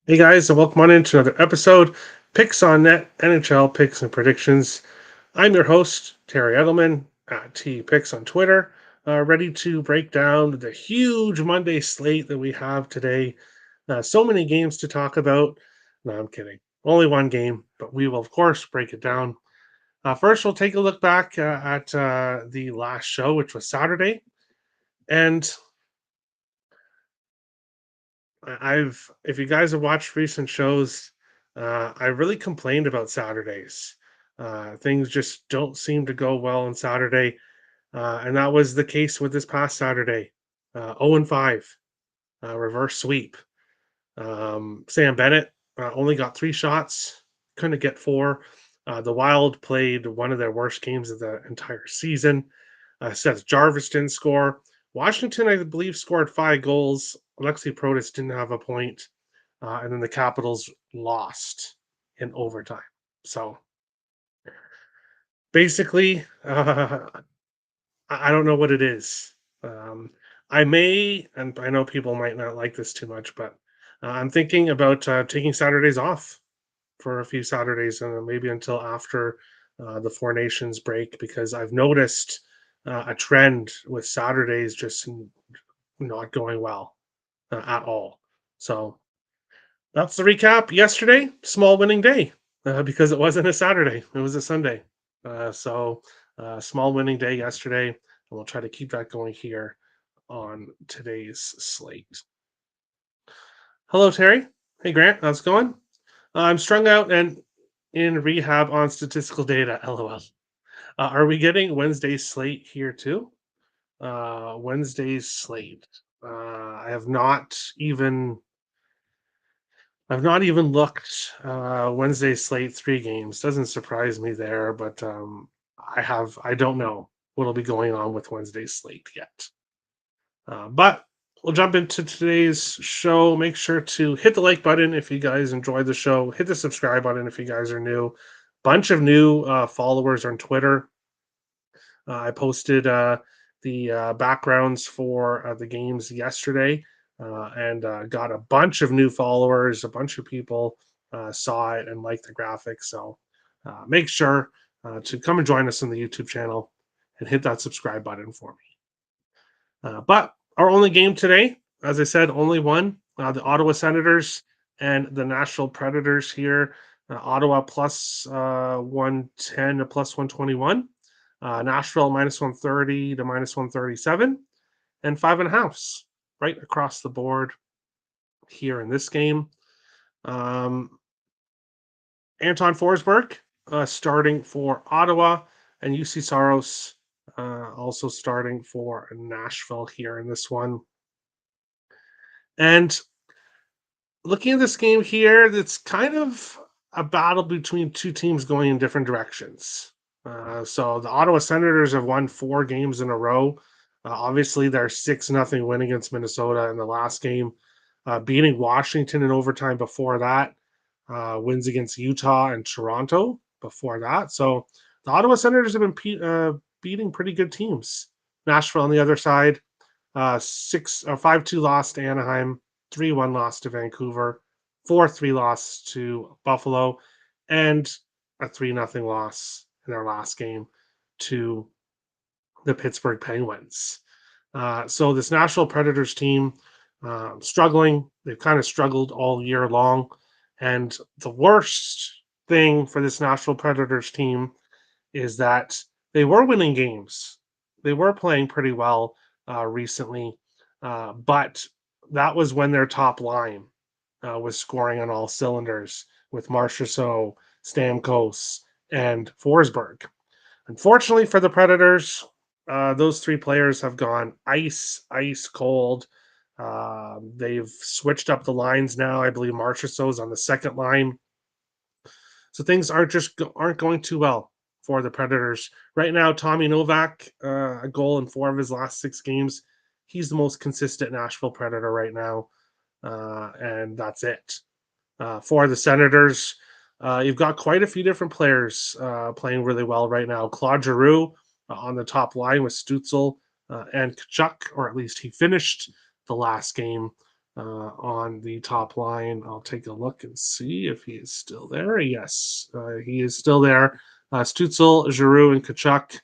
Hey guys, and welcome on into another episode. Picks on Net, NHL picks and predictions. I'm your host, Terry Edelman at T Picks on Twitter, ready to break down the huge Monday slate that we have today. So many games to talk about. No, I'm kidding. Only one game, but we will, of course, break it down. First, we'll take a look back at the last show, which was Saturday. And if you guys have watched recent shows, I really complained about Saturdays. Things just don't seem to go well on Saturday, and that was the case with this past Saturday. 0-5, reverse sweep. Sam Bennett only got 3 shots, couldn't get four. The Wild played one of their worst games of the entire season. Seth Jarvis didn't score. Washington, I believe, scored 5 goals. Alexei Protas didn't have a point, and then the Capitals lost in overtime. So basically, I don't know what it is. Um, I may, and I know people might not like this too much, but I'm thinking about taking Saturdays off for a few Saturdays, and maybe until after the Four Nations break, because I've noticed a trend with Saturdays just not going well at all. So that's the recap. Yesterday, small winning day because it wasn't a Saturday; it was a Sunday. Small winning day yesterday, and we'll try to keep that going here on today's slate. Hello, Terry. Hey, Grant. How's it going? I'm strung out and in rehab on statistical data. LOL. Are we getting Wednesday's slate here too? Wednesday's slate. I have not even I've not even looked. Wednesday slate 3 games doesn't surprise me there, but I don't know what'll be going on with Wednesday's slate yet. But we'll jump into today's show. Make sure to hit the like button if you guys enjoyed the show. Hit the subscribe button if you guys are new. Bunch of new followers on Twitter. I posted the backgrounds for the games yesterday and got a bunch of new followers. A bunch of people saw it and liked the graphics. So make sure to come and join us on the YouTube channel and hit that subscribe button for me. But our only game today, as I said, only one, the Ottawa Senators and the Nashville Predators here. Ottawa plus 110 to plus 121. Nashville minus 130 to minus 137. And 5.5 right across the board here in this game. Um, Anton Forsberg starting for Ottawa, and UC Saros also starting for Nashville here in this one. And looking at this game here, it's kind of a battle between two teams going in different directions. So the Ottawa Senators have won 4 games in a row. Obviously, they're 6-0 win against Minnesota in the last game, beating Washington in overtime before that, wins against Utah and Toronto before that. So the Ottawa Senators have been beating pretty good teams. Nashville on the other side, 5-2 loss to Anaheim, 3-1 loss to Vancouver, 4-3 loss to Buffalo, and a 3-0 loss in their last game to the Pittsburgh Penguins. So this Nashville Predators team struggling. They've kind of struggled all year long. And the worst thing for this Nashville Predators team is that they were winning games. They were playing pretty well recently, but that was when their top line was scoring on all cylinders with Marchessault, Stamkos, and Forsberg. Unfortunately for the Predators, those 3 players have gone ice cold. They've switched up the lines now. I believe Marchessault's on the second line, so things aren't going too well for the Predators right now. Tommy Novak, a goal in 4 of his last 6 games. He's the most consistent Nashville Predator right now, and that's it. For the Senators, you've got quite a few different players playing really well right now. Claude Giroux on the top line with Stutzel and Kachuk, or at least he finished the last game on the top line. I'll take a look and see if he is still there. Yes, he is still there. Stutzel, Giroux, and Kachuk.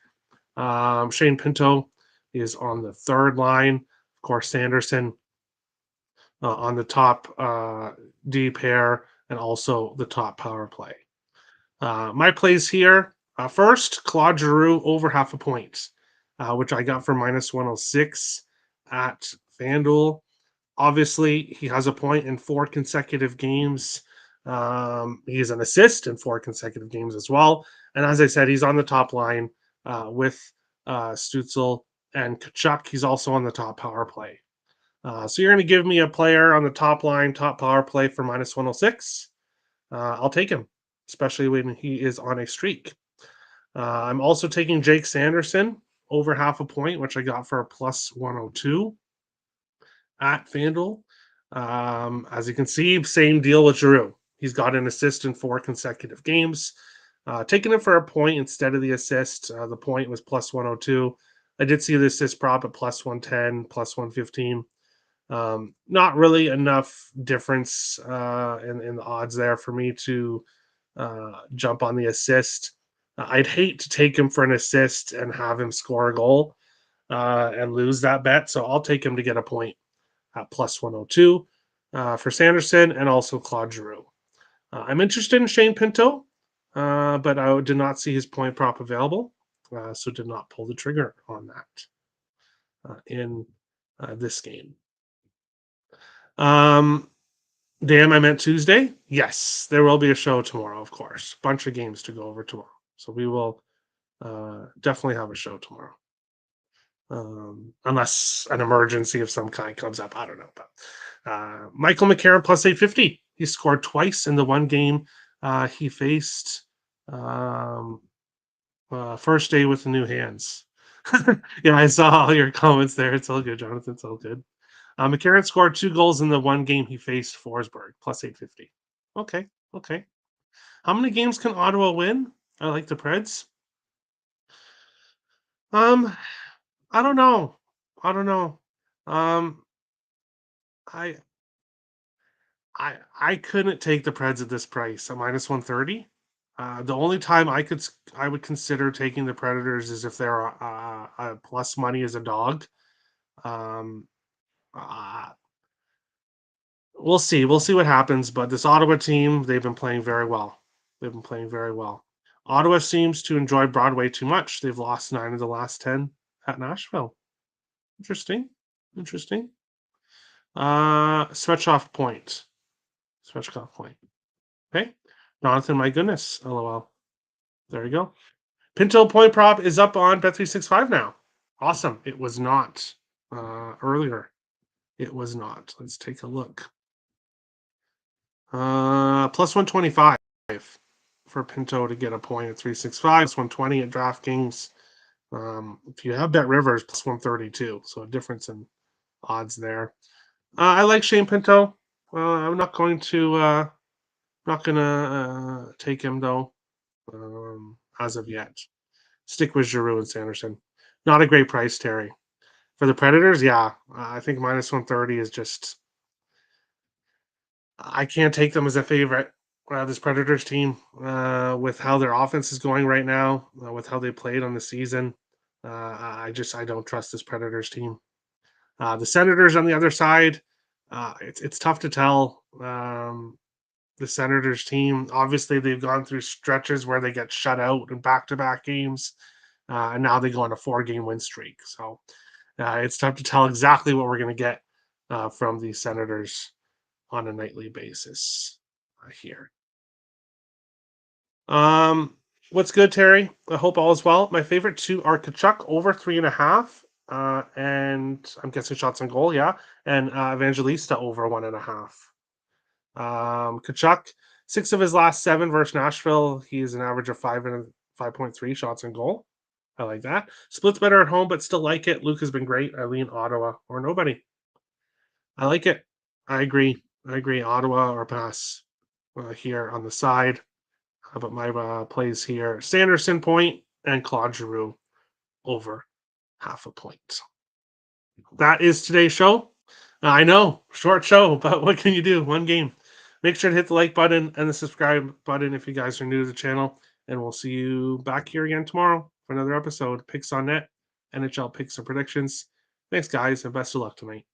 Shane Pinto is on the third line. Of course, Sanderson on the top D pair and also the top power play. My plays here first, Claude Giroux over half a point, which I got for minus 106 at FanDuel. Obviously, he has a point in 4 consecutive games. He has an assist in 4 consecutive games as well. And as I said, he's on the top line with Stutzel and Kachuk. He's also on the top power play. So you're going to give me a player on the top line, top power play for minus 106. I'll take him, especially when he is on a streak. I'm also taking Jake Sanderson over half a point, which I got for a plus 102 at FanDuel. As you can see, same deal with Giroux. He's got an assist in 4 consecutive games. Taking it for a point instead of the assist. The point was plus 102. I did see the assist prop at plus 110, plus 115. Not really enough difference in the odds there for me to jump on the assist. I'd hate to take him for an assist and have him score a goal and lose that bet. So I'll take him to get a point at plus 102 for Sanderson and also Claude Giroux. I'm interested in Shane Pinto, but I did not see his point prop available, so did not pull the trigger on that in this game. Damn, I meant Tuesday. Yes, there will be a show tomorrow, of course. Bunch of games to go over tomorrow. So we will definitely have a show tomorrow. Unless an emergency of some kind comes up. I don't know. But Michael McCarron plus 850. He scored twice in the one game he faced first day with the new hands. Yeah, I saw all your comments there. It's all good, Jonathan. It's all good. McCarron scored 2 goals in the one game he faced Forsberg, plus 850. Okay, okay. How many games can Ottawa win? I like the Preds. I don't know. I don't know. Um, I I couldn't take the Preds at this price at minus 130. The only time I would consider taking the Predators is if they're plus money as a dog. Um, uh, we'll see. We'll see what happens. But this Ottawa team, they've been playing very well. They've been playing very well. Ottawa seems to enjoy Broadway too much. They've lost 9 of the last 10 at Nashville. Interesting. Interesting. Svechkov point. Svechkov point. Okay. Jonathan, my goodness. LOL. There you go. Pinto point prop is up on Bet365 now. Awesome. It was not earlier. It was not. Let's take a look. Plus 125 for Pinto to get a point at 365. Plus 120 at DraftKings. If you have Bet Rivers, plus 132. So a difference in odds there. I like Shane Pinto. I'm not going to take him though as of yet. Stick with Giroux and Sanderson. Not a great price, Terry. For the Predators, yeah, I think minus 130 is just. I can't take them as a favorite. This Predators team, with how their offense is going right now, with how they played on the season, I don't trust this Predators team. The Senators on the other side, it's tough to tell. The Senators team, obviously, they've gone through stretches where they get shut out in back-to-back games, and now they go on a 4-game win streak. So it's tough to tell exactly what we're going to get from the Senators on a nightly basis here. What's good, Terry? I hope all is well. My favorite 2 are Kachuk over 3.5, and I'm guessing shots on goal, yeah, and Evangelista over 1.5. Kachuk, 6 of his last 7 versus Nashville. He's an average of 5.3 shots on goal. I like that. Splits better at home, but still like it. Luke has been great. I lean Ottawa or nobody. I like it. I agree. Ottawa or pass here on the side. But my plays here: Sanderson point and Claude Giroux over half a point. That is today's show. I know, short show, but what can you do? One game. Make sure to hit the like button and the subscribe button if you guys are new to the channel. And we'll see you back here again tomorrow for another episode. Picks on net, NHL picks and predictions. Thanks, guys, and best of luck tonight.